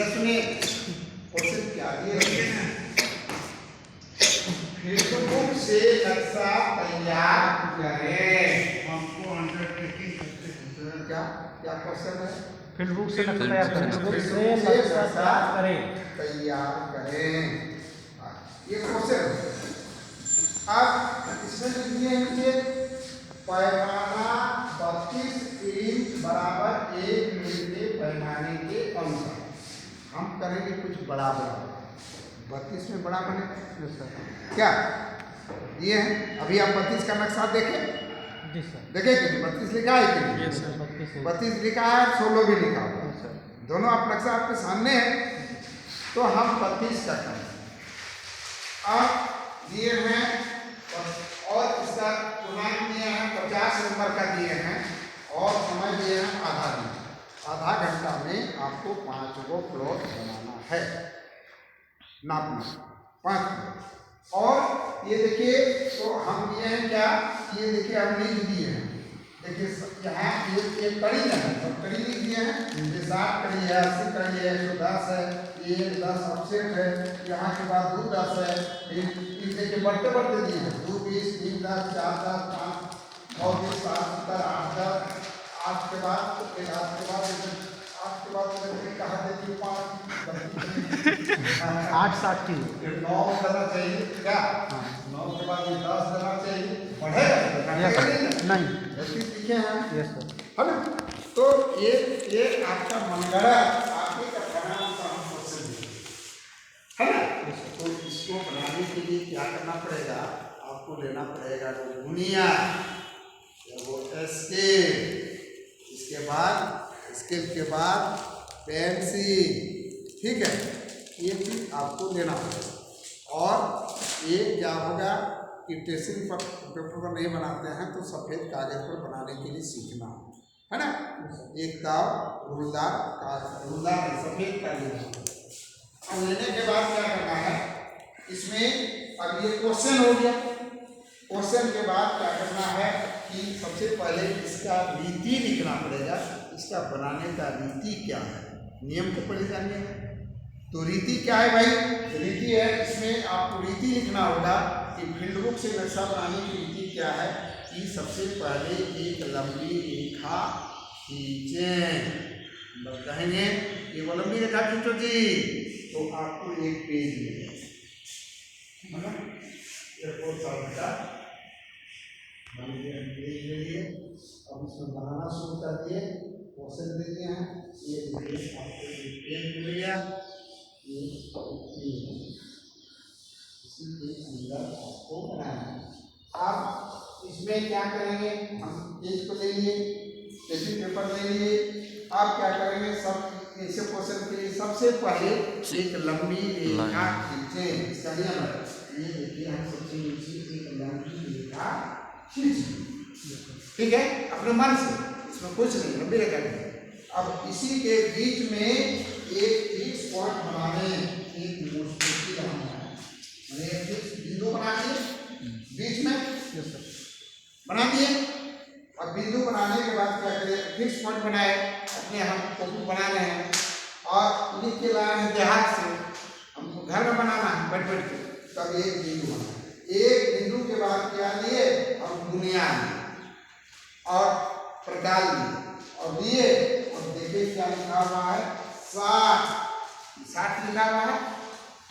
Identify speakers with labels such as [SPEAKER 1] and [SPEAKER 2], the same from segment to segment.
[SPEAKER 1] इधर सुनिए क्वेश्चन क्या दिए फेसबुक से नक्शा तैयार करें।
[SPEAKER 2] हमको अंडरटेकिंग करते हैं सर।
[SPEAKER 1] क्या क्या क्वेश्चन है?
[SPEAKER 3] फेसबुक से नक्शा तैयार करें।
[SPEAKER 1] फेसबुक
[SPEAKER 3] से नक्शा तैयार करें।
[SPEAKER 1] तैयार करें, ये क्वेश्चन है। अब इसमें लिख दिए नीचे पैमाना 32 इंच बराबर 1 मील के पैमाने के अनुसार हम करेंगे कुछ बड़ा बड़ा। 32 में बड़ा बने क्या ये है? अभी आप 32 का नक्शा देखें।
[SPEAKER 3] जी सर।
[SPEAKER 1] देखे कि 32 लिखा है कि नहीं? 32 लिखा है, 16 भी लिखा हुआ है। दोनों आप नक्शा आपके सामने है, तो हम 32 का करें। अब दिए हैं और इसका पूर्णांक दिए हैं 50 नंबर का दिए हैं और समय दिए हैं आधा दिन। आधा घंटा में आपको 5 गो प्लॉट बनाना है, नापना 5 प्लॉट। और ये देखिए तो हम दिए हैं क्या, ये देखिए हम लिख दिए हैं। देखिए यहाँ एक कड़ी है, सब कड़ी लिख दिए हैं। ये 60 कड़ी है, 80 कड़ी है, 110 है, ये 10 अपसेट है, यहाँ के बाद 2 10 है, फिर देखिए बढ़ते बढ़ते दिए हैं 2 20 3 10 4 10 5 9 20 7 70 8 10 8 के बाद फिर 8 के बाद 8 के बाद कहा देती 5
[SPEAKER 3] 8 7 की
[SPEAKER 1] 9 देना चाहिए क्या? 9 के बाद 10 देना चाहिए, बढ़ेगा
[SPEAKER 3] नहीं।
[SPEAKER 1] लिखे हैं
[SPEAKER 3] यस सर।
[SPEAKER 1] है ना? तो ये आपका मनगढ़ा आपके का परिणाम का हम क्वेश्चन है ना? तो इसको बनाने के लिए क्या करना पड़ेगा? आपको लेना पड़ेगा गुनिया, वो स्केल, इसके बाद स्केल के बाद पेंसिल, ठीक है? ये चीज आपको लेना पड़ेगा। और ये क्या होगा कि टेस्टिंग पर पेपर पर नहीं बनाते हैं तो सफ़ेद कागज पर बनाने के लिए सीखना है ना? एक दाव रूलदार सफ़ेद का लेना। अब लेने के बाद क्या करना है इसमें? अब ये क्वेश्चन हो गया। क्वेश्चन के बाद क्या करना है कि सबसे पहले इसका रीति लिखना पड़ेगा। इसका बनाने का रीति क्या है, नियम को पहले जानिए। तो रीति क्या है भाई? रीति है, इसमें आपको रीति लिखना होगा कि फील्ड बुक से नक्शा बनाने की रीति क्या है कि सबसे पहले एक लंबी रेखा खींचें। कहेंगे ये वो लंबी रेखा खींचो जी, तो आपको एक पेज मिलेगा, है ना? पेज ले लिए, अब इसमें बनाना शुरू कर दिए, क्वेश्चन दे दिए हैं। ये देखिए आपको एक पेज मिल गया, ये इसी के अंदर आपको बनाना है। अब इसमें क्या करेंगे? हम पेज को ले लिए, टिश्यू पेपर ले लिए। आप क्या करेंगे? सब ऐसे क्वेश्चन के लिए सबसे पहले एक लंबी रेखा खींचें। इसका नियम है, ये देखिए हम सबसे नीचे एक लंबी रेखा खींचें, ठीक है? अपने मन से, इसमें कुछ नहीं, लंबी रेखा खींचें। अब इसी के बीच में एक फिक्स पॉइंट बनाने, एक मुस्कुराती बनाना है, मैंने एक फिक्स बिंदु बना दिए बीच में, बना दिए। अब बिंदु बनाने के बाद क्या करें? फिक्स पॉइंट बनाए, अपने हम फोटो बना रहे हैं और लिख के लाए हैं देहात से, हमको घर में बनाना है बैठ बैठ के, तब एक बिंदु बना। एक बिंदु के बाद क्या लिए? हम दुनिया और प्रकार लिए और दिए, और देखिए क्या लिखा हुआ है? 60 लिखा हुआ है।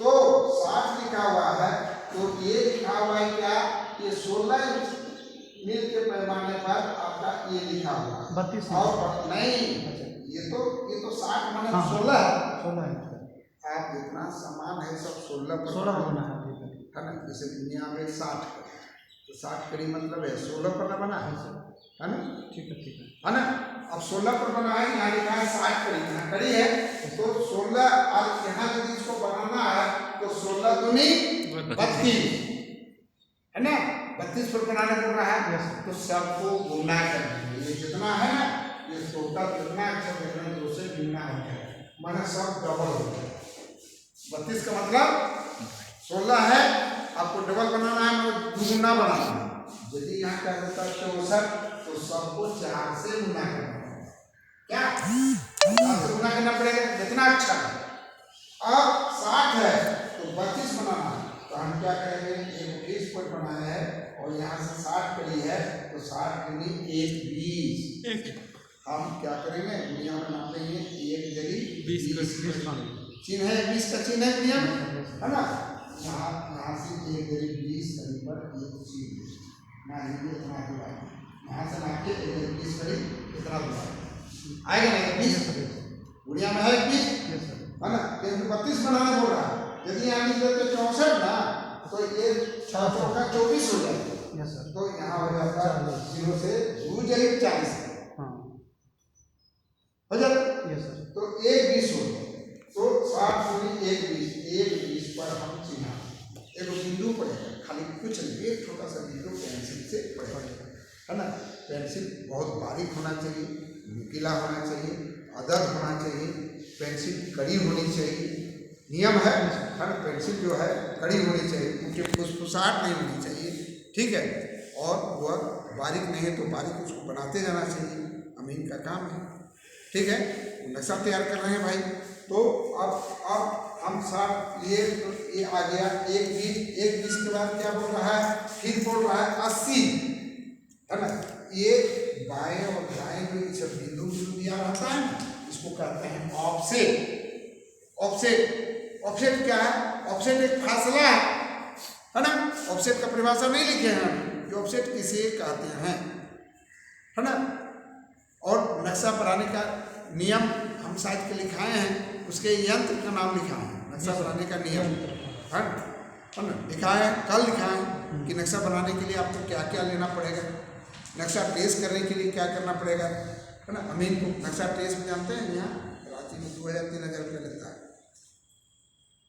[SPEAKER 1] तो 60 लिखा हुआ है, तो ये लिखा हुआ है क्या? ये 16 मील के पैमाने पर आपका ये लिखा हुआ है
[SPEAKER 3] 32
[SPEAKER 1] और नहीं, ये तो 60 माने 16
[SPEAKER 3] है।
[SPEAKER 1] आप जितना सामान है सब 16 पर
[SPEAKER 3] 16 बना है
[SPEAKER 1] ना? जैसे दुनिया में 60 तो 60 कड़ी मतलब है 16 पर बना है ना?
[SPEAKER 3] ठीक है
[SPEAKER 1] ना? अब 16 पर बना है, यहाँ लिखा है 60 कड़ी, यहाँ कड़ी है तो 16। अब यहाँ यदि इसको बनाना है तो 16 दूनी 32 है ना? 32 पर बनाने पड़ रहा है, तो सबको गुना करना। ये जितना है ना, ये टोटल कितना है, 2 से गुना है, माना सब डबल हो गया। 32 का मतलब 16 है, आपको डबल बनाना है, मतलब दुगुना बनाना है। यदि यहाँ क्या होता है 64, तो सबको 4 से गुना करना है। क्या 4 से गुना करना पड़ेगा? जितना अच्छा है अब 60 है तो 32 बनाना है, तो हम क्या करेंगे, एक 20 पॉइंट बनाया है और यहाँ से 60 कड़ी है तो 60 कड़ी 1 20, हम क्या करेंगे दुनिया में नाप लेंगे 1 जरी 20 चिन्ह है, 20 का चिन्ह है दुनिया में, है ना। यहाँ से 1 जरी 20 कड़ी पर एक चिन्ह मान लीजिए इतना दूर, यहाँ से नाप के 1 जरी 20 कड़ी इतना दूर आएगा नहीं 20 दुनिया में है 20, है ना। क्योंकि 32 बनाना बोल रहा है, यदि यहाँ लिख देते 64 ना तो ये 6 का 24 हो जाएगा, तो यहाँ हो जाता 0 से 2 जरी 40 हो जाता, तो 1 20 हो गया, तो 60 पूरी 1 20, 1 20 पर हम चिन्ह एक बिंदु पड़ेगा, खाली कुछ नहीं, एक छोटा सा बिंदु पेंसिल से पड़ेगा, है ना। पेंसिल बहुत बारीक होना चाहिए, नुकीला होना चाहिए, अदद होना चाहिए, पेंसिल कड़ी होनी चाहिए, नियम है हर पेंसिल जो है कड़ी होनी चाहिए, क्योंकि फुसफुसाहट नहीं होनी चाहिए, ठीक है। और वह बारीक नहीं है तो बारीक उसको बनाते जाना चाहिए, अमीन का काम है, ठीक है। नक्शा तैयार कर रहे हैं भाई, तो अब हम साथ ये आ गया 1 20 के बाद क्या बोल रहा है, फिर बोल रहा है 80, है ना। ये बाएं और दाएं में जब बिंदु दिया रहता है इसको कहते हैं ऑफसेट। ऑफसेट क्या है, ऑफसेट एक फासला है ना। ऑफसेट का परिभाषा नहीं लिखे हैं हम, ये ऑफसेट किसे कहते हैं, है ना। और नक्शा बनाने का नियम हम शायद के लिखाए हैं, उसके यंत्र का नाम लिखा है, नक्शा बनाने का नियम है ना, लिखा है, कल लिखा है कि नक्शा बनाने के लिए आपको क्या क्या लेना पड़ेगा, नक्शा ट्रेस करने के लिए क्या करना पड़ेगा, है ना। अमीन को नक्शा ट्रेस में जानते हैं, यहाँ रांची में 2000-3000 रुपया लगता है,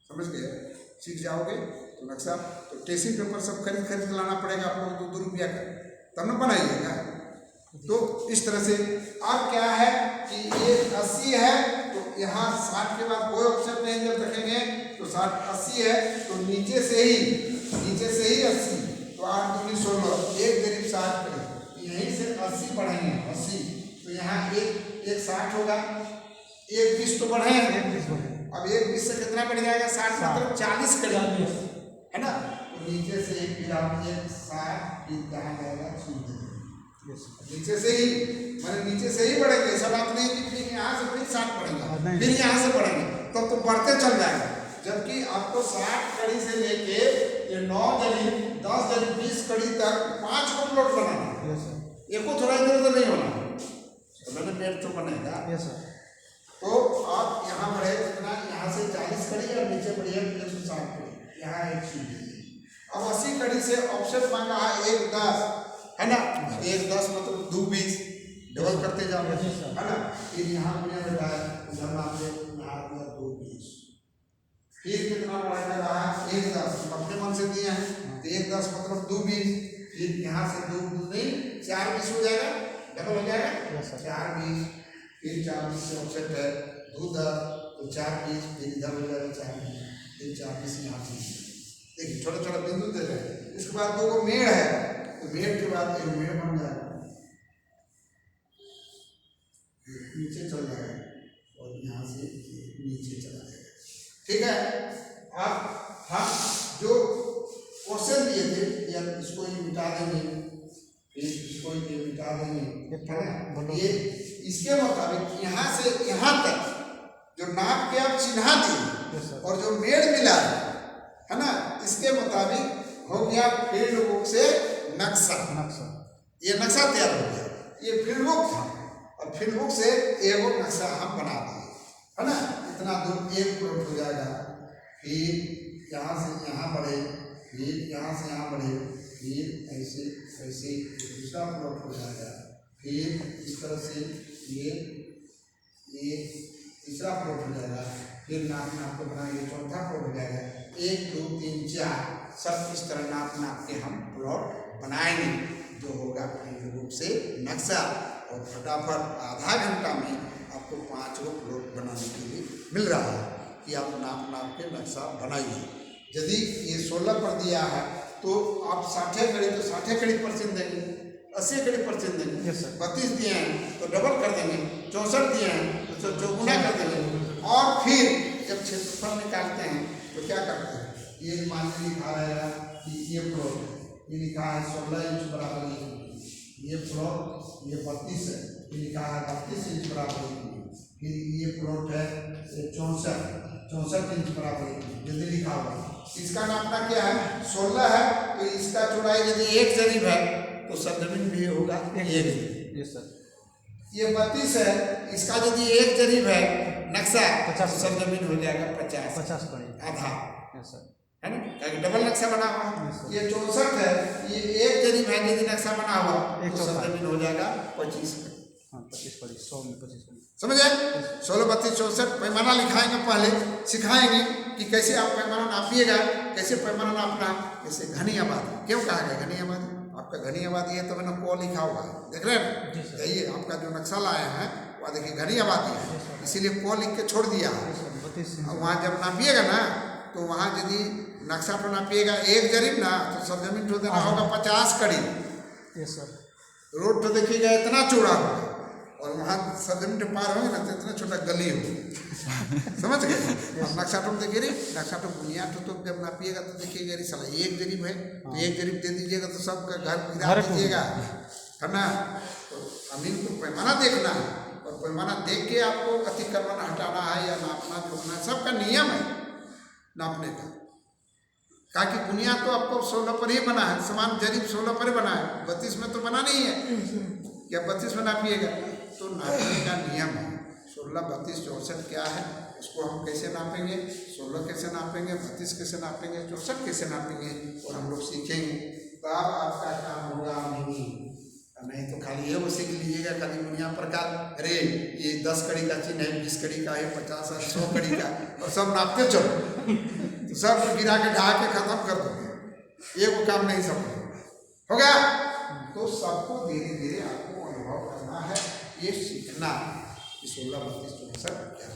[SPEAKER 1] समझ गए, सीख जाओगे तो नक्शा, तो ट्रेसिंग पेपर सब खरीद लाना पड़ेगा आपको 2 रुपया का, तब ना बनाइएगा। तो इस तरह से अब क्या है कि ये 80 है तो यहाँ 60 के बाद कोई ऑप्शन नहीं, जब रखेंगे तो 80 है तो नीचे से ही 80, तो 8 दूनी 16, 1 करीब 60 करें, यहीं से 80 बढ़ेंगे 80, तो यहाँ एक 60 होगा, 1 20 तो बढ़े, अब 1 20 से कितना बढ़ जाएगा, 60 मतलब 40 करेंगे, है ना। तो नीचे से फिर आप 60 फिर कहाँ जाएगा, नीचे से ही, मैंने नीचे से ही बढ़ेंगे, ऐसा बात नहीं कि फिर यहाँ से फिर 60 बढ़ेंगे, फिर यहाँ से बढ़ेंगे, तब तो बढ़ते चल जाएगा। जबकि आपको 60 कड़ी से लेके ये 9 जरी 10 जरी 20 कड़ी तक 5 को प्लॉट बनाना है, एक को थोड़ा इधर उधर नहीं होना, तो मैंने पेड़ तो बनेगा। तो आप यहाँ बढ़े कितना, यहाँ से 40 कड़ी और नीचे बढ़िए 160 कड़ी, यहाँ एक चीज। अब 80 कड़ी से ऑप्शन मांगा है 1 10, है ना, 1 10 मतलब 2 20, डबल करते जाओ, है ना। फिर यहाँ मुझे बताया जब आपने यहाँ दिया 2 20, फिर कितना बढ़ाया रहा है 1 10, अपने मन से दिए हैं तो 1 10 मतलब 2 20, फिर यहाँ से 2 नहीं 4 20 हो जाएगा, डबल हो जाएगा 4 20, फिर 4 20 से ऑप्शन है 2 10 तो 4 20, फिर इधर हो जाएगा 4 20, फिर 4 20 यहाँ से देखिए छोटा छोटा बिंदु दे रहे हैं। इसके बाद 2 को मेड़ है तो मेड़ के बाद एक मेड़ बन जाएगा, नीचे चल जाएगा और यहाँ से नीचे चला जाएगा, ठीक है। अब हम जो क्वेश्चन दिए थे या इसको ही मिटा देंगे, फिर इसको ही मिटा देंगे, है ना। ये इसके मुताबिक यहाँ से यहाँ तक जो नाप के आप चिन्हा दिए और जो मेड़ मिला है ना, इसके मुताबिक हो गया फील्ड बुक से नक्शा, ये नक्शा तैयार हो गया, ये फील्ड बुक था और फील्ड बुक से एगो नक्शा हम बना दिए, है ना। इतना दूर एक प्लॉट हो जाएगा, फिर यहाँ से यहाँ बढ़े, फिर यहाँ से यहाँ बढ़े, फिर ऐसे ऐसे दूसरा प्लॉट हो जाएगा, फिर इस तरह से ये तीसरा प्लॉट हो जाएगा, फिर नाप के बनाएंगे, चौथा प्लॉट हो जाएगा, 1 2 3 4 सब इस तरह नाप के हम प्लॉट बनाएंगे, जो होगा फील्ड बुक से नक्शा। और फटाफट आधा घंटा में आपको 5 प्लॉट बनाने के लिए मिल रहा है कि आप नाप के नक्शा बनाइए। यदि ये 16 पर दिया है तो आप 60 कड़ी तो 60 कड़ी % देंगे, 80 कड़ी % देंगे, 32 दिए हैं तो डबल कर देंगे, 64 दिए हैं तो चौगुना कर देंगे, और फिर जब क्षेत्रफल निकालते हैं तो क्या करते हैं, ये मान लीजिए लिखा रहेगा कि ये प्लॉट ये लिखा है 16 इंच बराबर 1 मीटर, ये प्लॉट ये 32 है, ये लिखा है 32 इंच बराबर 1 मीटर, फिर ये प्लॉट है 64 इंच बराबर 1 मीटर, जल्दी लिखा हुआ है। इसका नापना क्या है 16 है, तो इसका चौड़ाई यदि 1 जरीब है तो सरजमीन भी होगा 1 जरीब।
[SPEAKER 3] जी सर।
[SPEAKER 1] ये 32 है, इसका यदि 1 जरीब है नक्शा
[SPEAKER 3] 50
[SPEAKER 1] तो सरजमीन हो जाएगा 50
[SPEAKER 3] कड़ी।
[SPEAKER 1] आधा,
[SPEAKER 3] यस सर।
[SPEAKER 1] है ना, क्योंकि डबल नक्शा बना हुआ है।
[SPEAKER 3] Yes, sir.
[SPEAKER 1] ये 64 है, ये 1 जरीब है, यदि नक्शा बना हुआ
[SPEAKER 3] एक
[SPEAKER 1] तो
[SPEAKER 3] चौथाई।
[SPEAKER 1] सरजमीन हो जाएगा 25 कड़ी।
[SPEAKER 3] हाँ 25 कड़ी, 100 में 25 कड़ी।
[SPEAKER 1] समझे? 16, 32, 64 पैमाना लिखाएंगे, पहले सिखाएंगे कि कैसे आप पैमाना नापिएगा, कैसे पैमाना नापना। जैसे घनी आबादी, क्यों कहा गया घनी आबादी? आपका घनी आबादी है तो मैंने को लिखा हुआ है, देख रहे हैं?
[SPEAKER 3] जी सर।
[SPEAKER 1] ये आपका जो नक्शा लाए हैं वह देखिए घनी आबादी है, इसीलिए को लिख के छोड़ दिया है।
[SPEAKER 3] 32
[SPEAKER 1] और वहाँ जब नापिएगा ना तो वहाँ यदि नक्शा पर नापिएगा 1 जरीब ना तो सरजमीन तो देना होगा 50 कड़ी।
[SPEAKER 3] Yes sir.
[SPEAKER 1] रोड तो देखिएगा इतना चौड़ा होगा और वहाँ सरजमीन पार होंगे ना तो इतना छोटा गली होगा। समझ गए? अब नक्शा तो देखिए रे, नक्शा तो बुनियाद तो जब नापिएगा तो देखिएगा रे साला 1 जरीब है तो 1 जरीब दे दीजिएगा तो सबका घर गिरा दीजिएगा, है ना। तो अमीन को पैमाना देखना है और पैमाना देख के आपको अतिक्रमण हटाना है या नापना जोड़ना है, सबका नियम है नापने का। कहा कि बुनियाद तो आपको 16 पर ही बना है, समान जरीब 16 पर ही बना है, 32 में तो बना नहीं है। क्या 32 में नापिएगा? तो नापने का नियम है 16, 32, 64 क्या है, उसको हम कैसे नापेंगे, 16 कैसे नापेंगे, 32 कैसे नापेंगे, 64 कैसे नापेंगे, और हम लोग सीखेंगे। तब आपका काम होगा नहीं तो खाली ये वो सीख लीजिएगा खाली बुनियाद प्रकार, अरे ये 10 कड़ी का चिन्ह है, 20 कड़ी का है, 50 है, 100 कड़ी का, और सब नापते चलो तो सब गिरा के ढहा के खत्म कर दो, ये वो काम नहीं सब हो गया। तो सबको धीरे धीरे आपको अनुभव करना है, ये सीखना कि 16, 32, 64 क्या है।